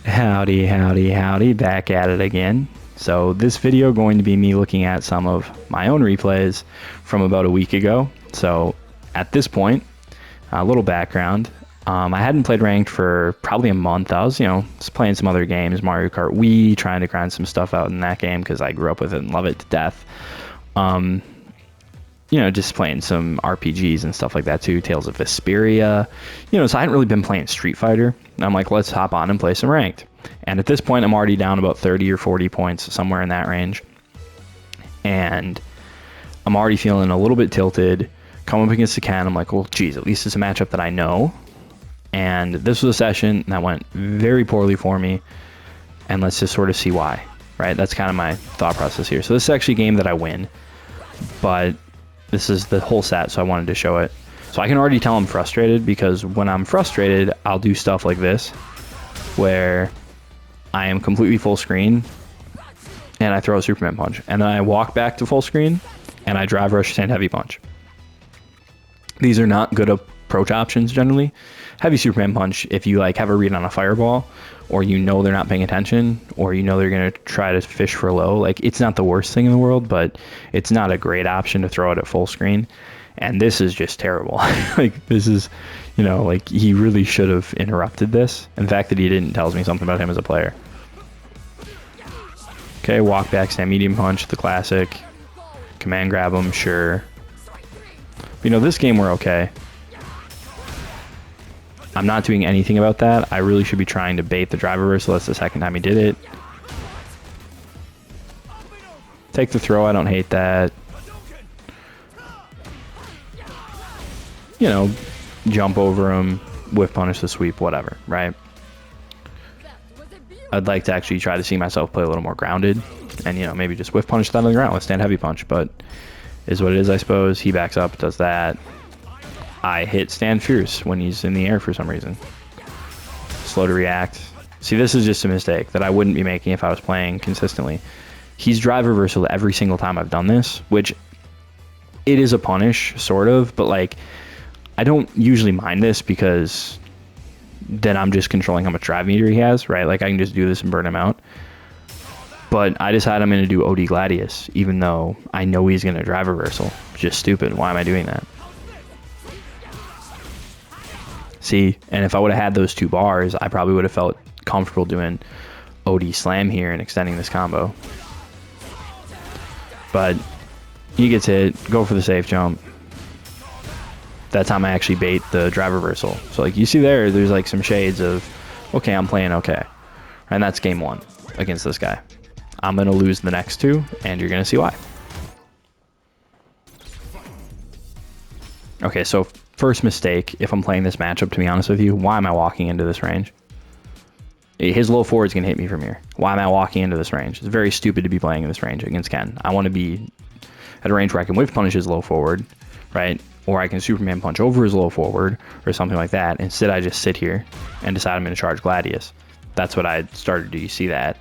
Howdy, howdy, howdy, back at it again. So this video going to be me looking at some of my own replays from about a week ago. So at this point, a little background. I hadn't played ranked for probably a month. I was, just playing some other games, Mario Kart Wii, trying to grind some stuff out in that game because I grew up with it and love it to death. Just playing some RPGs and stuff like that too, Tales of Vesperia. So I hadn't really been playing Street Fighter. And I'm like, let's hop on and play some ranked. And at this point, I'm already down about 30 or 40 points, somewhere in that range. And I'm already feeling a little bit tilted. Come up against the Ken, I'm like, well, geez, at least it's a matchup that I know. And this was a session that went very poorly for me. And let's just sort of see why, right? That's kind of my thought process here. So this is actually a game that I win. But this is the whole set, so I wanted to show it. So I can already tell I'm frustrated because when I'm frustrated, I'll do stuff like this, where I am completely full screen and I throw a Superman punch. And then I walk back to full screen and I drive rush stand heavy punch. These are not good approach options generally. Heavy Superman punch, if you like have a read on a fireball, or they're not paying attention, or they're gonna try to fish for low, like it's not the worst thing in the world, but it's not a great option to throw it at full screen. And this is just terrible. Like this is, like he really should have interrupted this. And the fact that he didn't tells me something about him as a player. Okay, walk back, stand medium punch, the classic. Command grab him, sure. But, this game we're okay. I'm not doing anything about that. I really should be trying to bait the drive reversal. That's the second time he did it. Take the throw, I don't hate that. Jump over him, whiff punish the sweep, whatever, right? I'd like to actually try to see myself play a little more grounded and, maybe just whiff punish that on the ground with stand heavy punch, but is what it is, I suppose. He backs up, does that. I hit stand fierce when he's in the air for some reason. Slow to react. See, this is just a mistake that I wouldn't be making if I was playing consistently. He's drive reversal every single time I've done this, which it is a punish, sort of, but like, I don't usually mind this because then I'm just controlling how much drive meter he has, right? Like I can just do this and burn him out. But I decide I'm going to do OD Gladius, even though I know he's going to drive reversal. Just stupid. Why am I doing that? See, and if I would have had those two bars, I probably would have felt comfortable doing OD Slam here and extending this combo. But he gets hit, go for the safe jump. That time I actually bait the drive reversal. So like you see there's like some shades of, okay, I'm playing okay. And that's game one against this guy. I'm going to lose the next two, and you're going to see why. Okay, so first mistake, if I'm playing this matchup, to be honest with you, why am I walking into this range? His low forward's going to hit me from here. Why am I walking into this range? It's very stupid to be playing in this range against Ken. I want to be at a range where I can whiff punish his low forward, right? Or I can Superman punch over his low forward or something like that. Instead, I just sit here and decide I'm going to charge Gladius. That's what I started to do. You see that?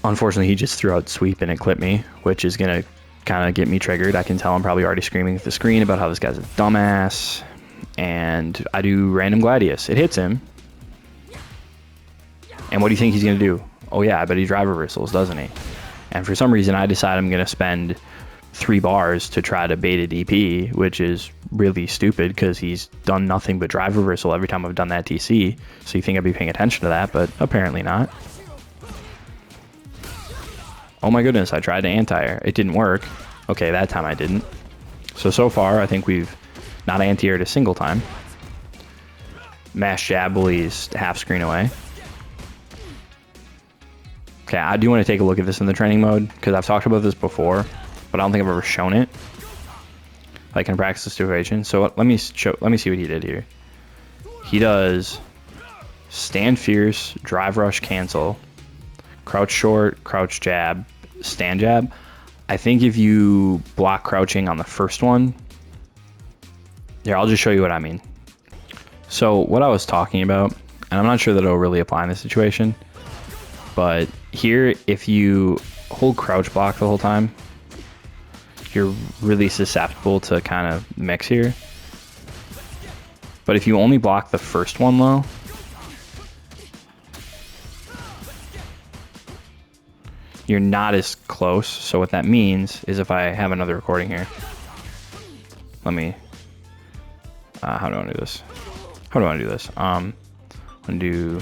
Unfortunately, he just threw out sweep and it clipped me, which is going to kind of get me triggered. I can tell I'm probably already screaming at the screen about how this guy's a dumbass. And I do random Gladius. It hits him. And what do you think he's going to do? Oh yeah, I bet he drive reversals, doesn't he? And for some reason, I decide I'm going to spend 3 bars to try to bait a DP, which is really stupid because he's done nothing but drive reversal every time I've done that TC. So you think I'd be paying attention to that, but apparently not. Oh my goodness, I tried to anti-air. It didn't work. Okay, that time I didn't. So far, I think we've not anti-aired a single time. Mash jab while he's half screen away. Okay, I do want to take a look at this in the training mode because I've talked about this before, but I don't think I've ever shown it, like in practice situation. So let me see what he did here. He does stand fierce, drive rush, cancel, crouch short, crouch jab, stand jab. I think if you block crouching on the first one, here, I'll just show you what I mean. So what I was talking about, and I'm not sure that it'll really apply in this situation, but here, if you hold crouch block the whole time, you're really susceptible to kind of mix here. But if you only block the first one low, you're not as close. So what that means is if I have another recording here, let me, how do I do this? How do I do this? I'm gonna do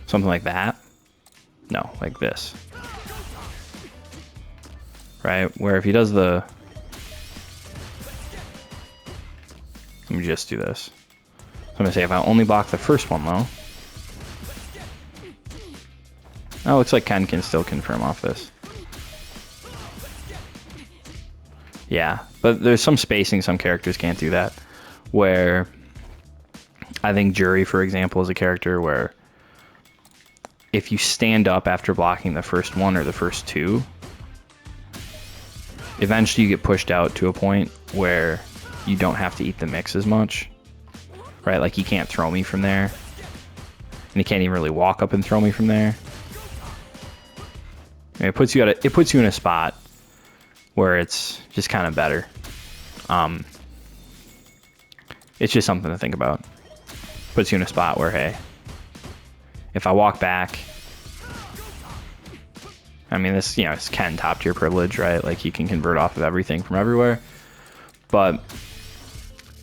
something like that. No, like this. Right, where if he does the, let me just do this. So I'm gonna say if I only block the first one though. Oh, looks like Ken can still confirm off this. Yeah, but there's some spacing, some characters can't do that. Where I think Jury, for example, is a character where if you stand up after blocking the first one or the first two, eventually you get pushed out to a point where you don't have to eat the mix as much, right? Like he can't throw me from there, and he can't even really walk up and throw me from there. And it puts you in a spot where it's just kind of better. It's just something to think about. Puts you in a spot where, hey, if I walk back, I mean, this, you know, it's Ken top tier privilege, right? Like, he can convert off of everything from everywhere. But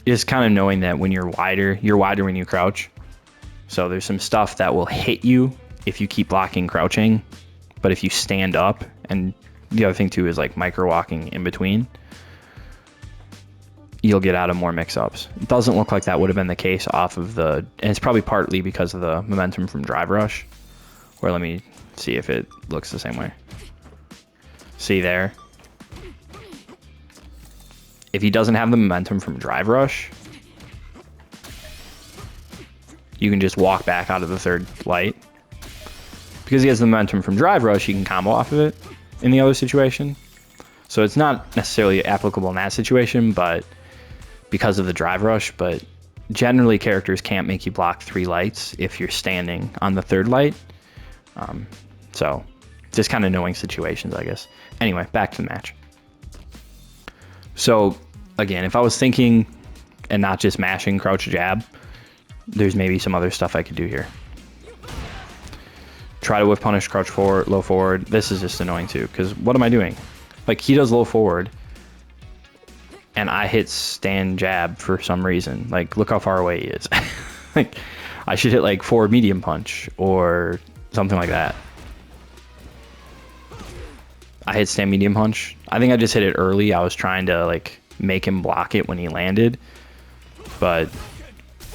it's kind of knowing that when you're wider when you crouch. So there's some stuff that will hit you if you keep blocking crouching. But if you stand up, and the other thing too is like micro walking in between, you'll get out of more mix-ups. It doesn't look like that would have been the case off of the, and it's probably partly because of the momentum from Drive Rush, where let me see if it looks the same way. See there? If he doesn't have the momentum from Drive Rush, you can just walk back out of the third light. Because he has the momentum from Drive Rush, he can combo off of it in the other situation. So it's not necessarily applicable in that situation, but because of the Drive Rush. But generally, characters can't make you block 3 lights if you're standing on the third light. So just kind of knowing situations, I guess. Anyway, back to the match. So again, if I was thinking and not just mashing crouch jab, there's maybe some other stuff I could do here. Try to whiff punish, crouch forward, low forward. This is just annoying too, because what am I doing? Like, he does low forward, and I hit stand jab for some reason. Like, look how far away he is. Like, I should hit like forward medium punch or something like that. I hit stand medium punch. I think I just hit it early. I was trying to like make him block it when he landed, but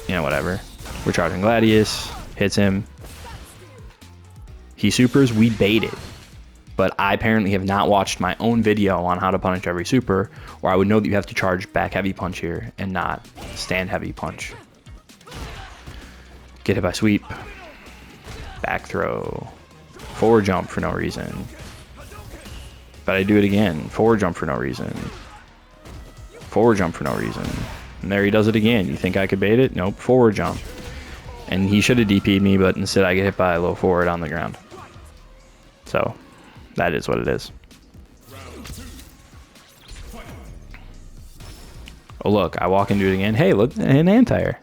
you know, whatever. We're charging Gladius, hits him. He supers, we bait it. But I apparently have not watched my own video on how to punish every super, or I would know that you have to charge back heavy punch here and not stand heavy punch. Get hit by sweep. Back throw. Forward jump for no reason. But I do it again. Forward jump for no reason. Forward jump for no reason. And there he does it again. You think I could bait it? Nope. Forward jump. And he should have DP'd me, but instead I get hit by a low forward on the ground. So that is what it is. Oh look, I walk and do it again. Hey, look, an anti-air.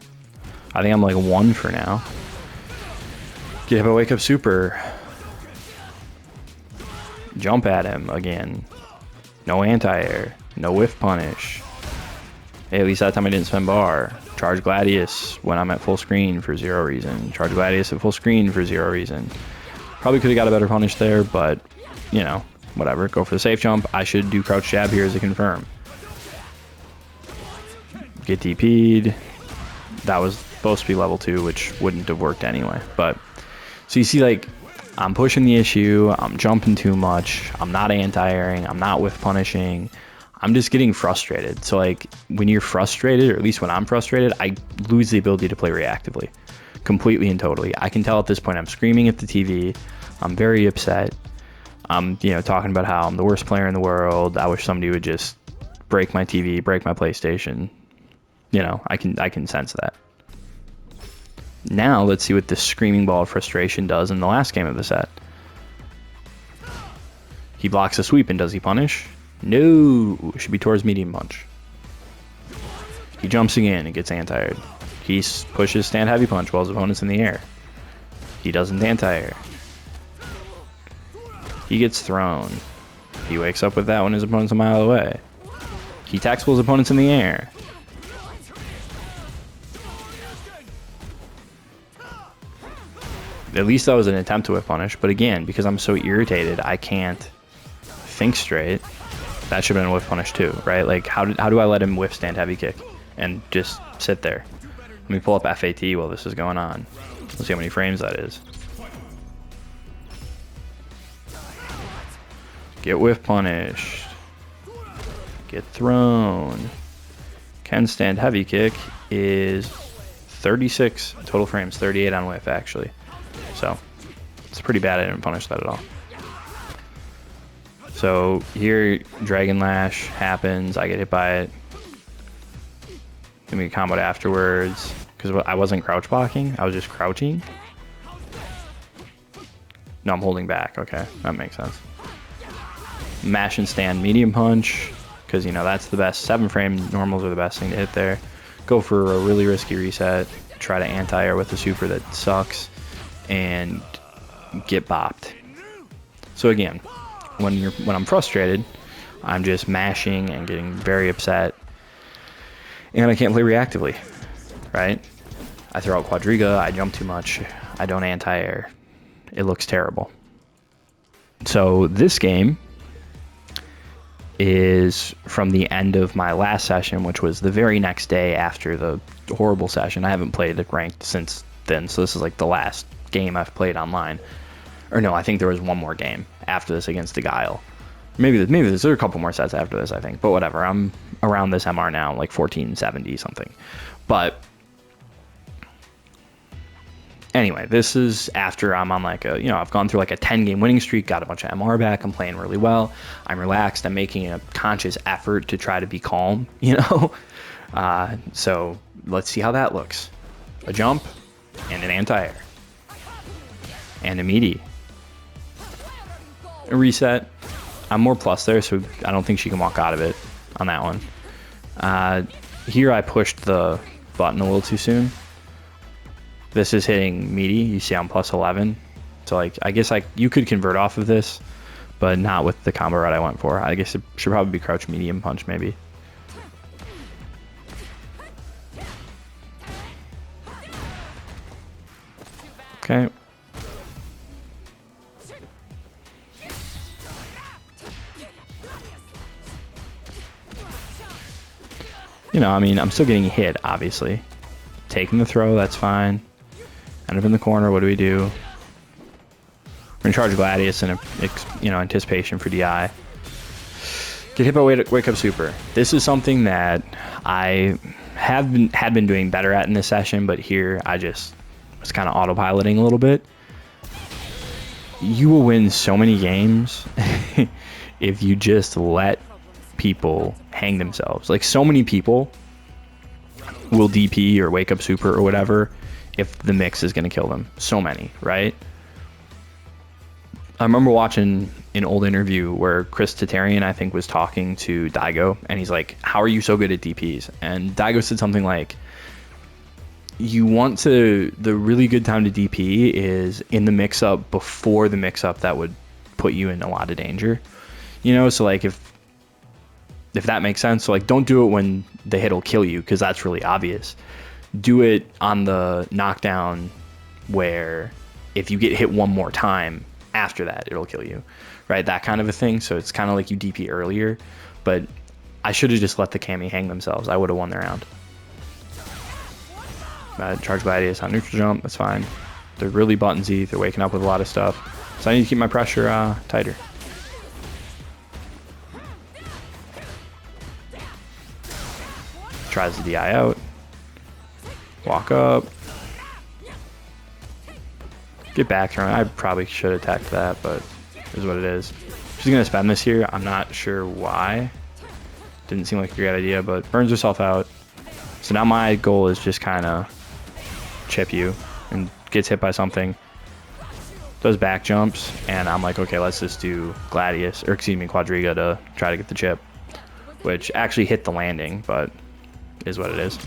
I think I'm like 1 for now. Get hit by wake up super. Jump at him again. No anti-air. No whiff punish. Hey, at least that time I didn't spend bar. Charge Gladius when I'm at full screen for 0 reason. Charge Gladius at full screen for 0 reason. Probably could have got a better punish there, but, you know, whatever. Go for the safe jump. I should do crouch jab here as a confirm. Get DP'd. That was supposed to be level 2, which wouldn't have worked anyway. But, so you see, like, I'm pushing the issue. I'm jumping too much. I'm not anti-airing. I'm not whiff punishing. I'm just getting frustrated. So, like, when you're frustrated, or at least when I'm frustrated, I lose the ability to play reactively. Completely and totally. I can tell at this point I'm screaming at the TV. I'm very upset. I'm, you know, talking about how I'm the worst player in the world. I wish somebody would just break my TV, break my PlayStation. You know, I can sense that. Now let's see what this screaming ball of frustration does in the last game of the set. He blocks a sweep, and does he punish? No, it should be towards medium punch. He jumps again and gets anti-aired. He pushes stand heavy punch while his opponent's in the air. He doesn't anti-air. He gets thrown. He wakes up with that when his opponent's a mile away. He tackles his opponents in the air. At least that was an attempt to whiff punish, but again, because I'm so irritated, I can't think straight. That should have been a whiff punish too, right? Like, how do I let him whiff stand heavy kick and just sit there? Let me pull up FAT while this is going on. Let's see how many frames that is. Get whiff punished. Get thrown. Can stand heavy kick is 36 total frames, 38 on whiff actually. So it's pretty bad. I didn't punish that at all. So here, Dragon Lash happens. I get hit by it. Give me a combo afterwards because I wasn't crouch blocking. I was just crouching. No, I'm holding back. Okay, that makes sense. Mash and stand medium punch because, you know, that's the best. 7 frame normals are the best thing to hit there. Go for a really risky reset. Try to anti-air with a super that sucks and get bopped. So again, when I'm frustrated, I'm just mashing and getting very upset, and I can't play reactively, right? I throw out Quadriga, I jump too much, I don't anti-air. It looks terrible. So this game is from the end of my last session, which was the very next day after the horrible session. I haven't played ranked since then, so this is like the last game I've played online. Or no, I think there was one more game after this against the Guile. Maybe there's a couple more sets after this, I think. But whatever, I'm around this MR now, like 1470 something. But anyway, this is after I'm on like a, you know, I've gone through like a 10-game winning streak, got a bunch of MR back, I'm playing really well, I'm relaxed, I'm making a conscious effort to try to be calm, you know? So let's see how that looks. A jump and an anti-air. And a meaty. A reset. I'm more plus there, so I don't think she can walk out of it on that one. Here I pushed the button a little too soon. This is hitting meaty. You see I'm plus 11. So like, I guess you could convert off of this, but not with the combo route I went for. I guess it should probably be crouch medium punch maybe. Okay. You know, I mean, I'm still getting hit, obviously. Taking the throw, that's fine. End up in the corner, what do we do? We're gonna charge Gladius in, you know, anticipation for DI. Get hit by Wake Up Super. This is something that I had been doing better at in this session, but here I just was kind of autopiloting a little bit. You will win so many games if you just let people hang themselves. Like, so many people will DP or Wake Up Super or whatever if the mix is going to kill them. So many, right? I remember watching an old interview where Chris Tatarian, I think, was talking to Daigo, and he's like, how are you so good at DPs? And Daigo said something like, the really good time to DP is in the mix-up before the mix-up that would put you in a lot of danger. You know, so like if that makes sense. So like, don't do it when the hit will kill you, because that's really obvious. Do it on the knockdown where if you get hit one more time after that, it'll kill you, right? That kind of a thing. So it's kind of like you DP earlier, but I should have just let the Kami hang themselves. I would have won the round. Charge Gladius on neutral jump, that's fine. They're really buttonsy, they're waking up with a lot of stuff. So I need to keep my pressure tighter. Tries the DI out. Walk up. Get back thrown. I probably should have attacked that, but it is what it is. She's going to spend this here. I'm not sure why. Didn't seem like a great idea, but burns herself out. So now my goal is just kind of chip you, and gets hit by something. Does back jumps, and I'm like, okay, let's just do Gladius, or excuse me, Quadriga to try to get the chip, which actually hit the landing, but is what it is.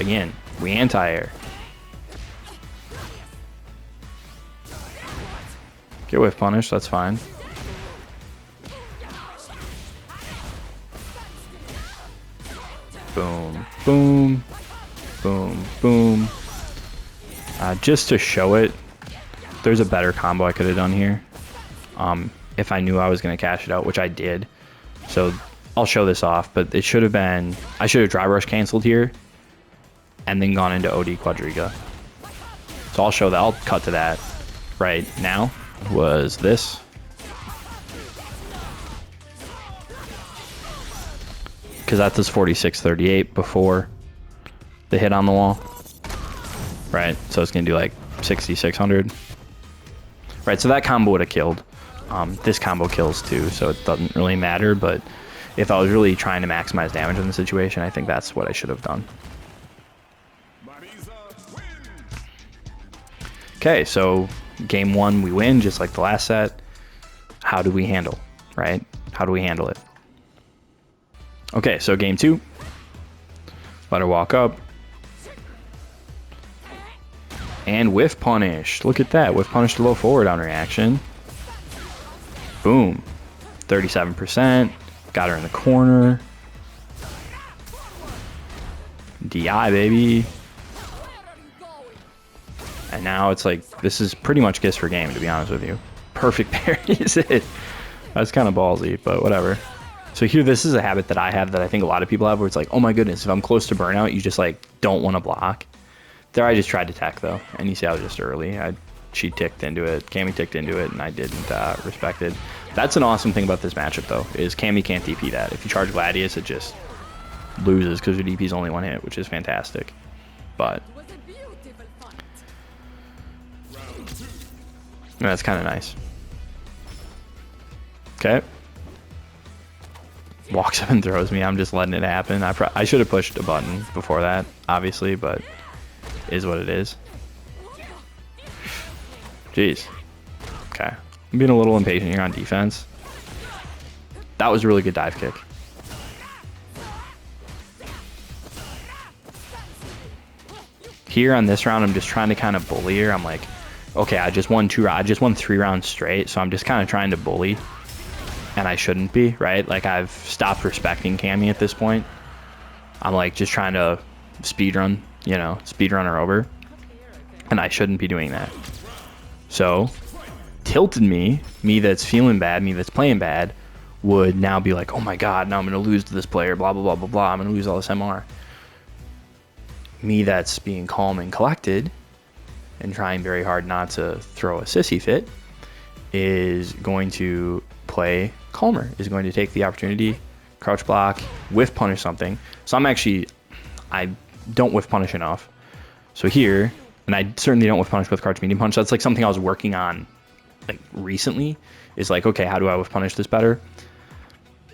Again, we anti-air. Get whiff punish, that's fine. Boom, boom, boom, boom. Just to show it, there's a better combo I could have done here. If I knew I was going to cash it out, which I did. So I'll show this off, but it should have been, I should have dry brush canceled here and then gone into OD Quadriga. So I'll show that, I'll cut to that right now. Was this. Because that does 46.38 before the hit on the wall. Right, so it's going to do like 6,600. Right, so that combo would have killed. This combo kills too, so it doesn't really matter, but if I was really trying to maximize damage in the situation, I think that's what I should have done. Okay, so game one, we win, just like the last set. How do we handle, right? How do we handle it? Okay, so game two. Let her walk up. And whiff punish. Look at that. Whiff punish to low forward on reaction. Boom. 37%. Got her in the corner. DI, baby. And now it's like, this is pretty much kiss for game, to be honest with you. Perfect parry is it. That's kind of ballsy, but whatever. So here, this is a habit that I have that I think a lot of people have, where it's like, oh my goodness, if I'm close to burnout, you just like don't want to block. There I just tried to tech though, and you see I was just early. She ticked into it, Cammy ticked into it, and I didn't respect it. That's an awesome thing about this matchup though, is Cammy can't DP that. If you charge Gladius, it just loses because your DP is only one hit, which is fantastic. But that's kind of nice. Okay. Walks up and throws me. I'm just letting it happen. I should have pushed a button before that, obviously, but is what it is. Jeez. Okay. I'm being a little impatient here on defense. That was a really good dive kick. Here on this round, I'm just trying to kind of bully her. I'm like, okay, I just won 3 rounds straight, so I'm just kind of trying to bully. And I shouldn't be, right? Like, I've stopped respecting Cammy at this point. I'm like just trying to speedrun, you know, speedrun her over. And I shouldn't be doing that. So, tilted me that's feeling bad, me that's playing bad, would now be like, oh my god, now I'm going to lose to this player, blah, blah, blah, blah, blah. I'm going to lose all this MR. Me that's being calm and collected and trying very hard not to throw a sissy fit is going to play calmer, is going to take the opportunity, crouch block, whiff punish something. So I don't whiff punish enough. So here, and I certainly don't whiff punish with crouch medium punch. That's like something I was working on like recently, is like, okay, how do I whiff punish this better?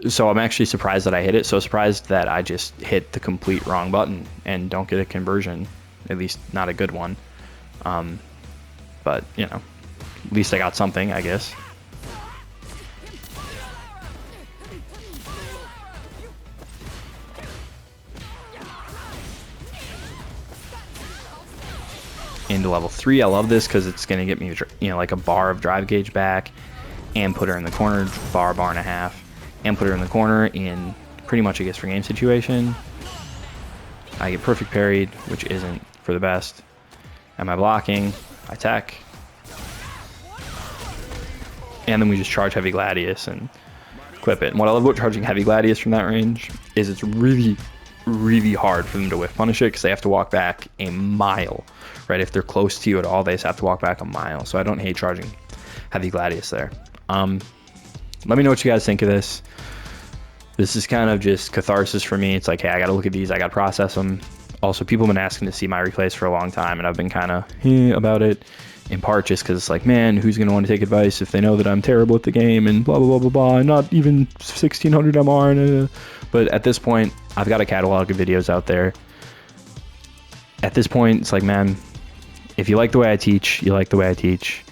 So I'm actually surprised that I hit it. So surprised that I just hit the complete wrong button and don't get a conversion, at least not a good one. But you know, at least I got something, I guess. Into level 3. I love this because it's going to get me, you know, like a bar of drive gauge back, and put her in the corner, bar and a half, and put her in the corner in pretty much a guess for game situation. I get perfect parried, which isn't for the best. Am I blocking? I tech. And then we just charge heavy Gladius and clip it. And what I love about charging heavy Gladius from that range is it's really, really hard for them to whiff punish it, because they have to walk back a mile, right? If they're close to you at all, they just have to walk back a mile. So I don't hate charging heavy Gladius there. Let me know what you guys think of this. This is kind of just catharsis for me. It's like, hey, I gotta look at these, I gotta process them. Also, people have been asking to see my replays for a long time, and I've been kind of about it, in part just because it's like, man, who's going to want to take advice if they know that I'm terrible at the game and blah, blah, blah, blah, blah, and not even 1600 MR. But at this point, I've got a catalog of videos out there. At this point, it's like, man, if you like the way I teach, you like the way I teach.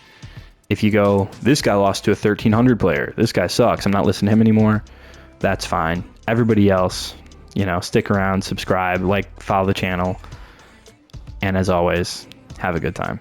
If you go, this guy lost to a 1300 player, this guy sucks, I'm not listening to him anymore, that's fine. Everybody else, you know, stick around, subscribe, like, follow the channel. And as always, have a good time.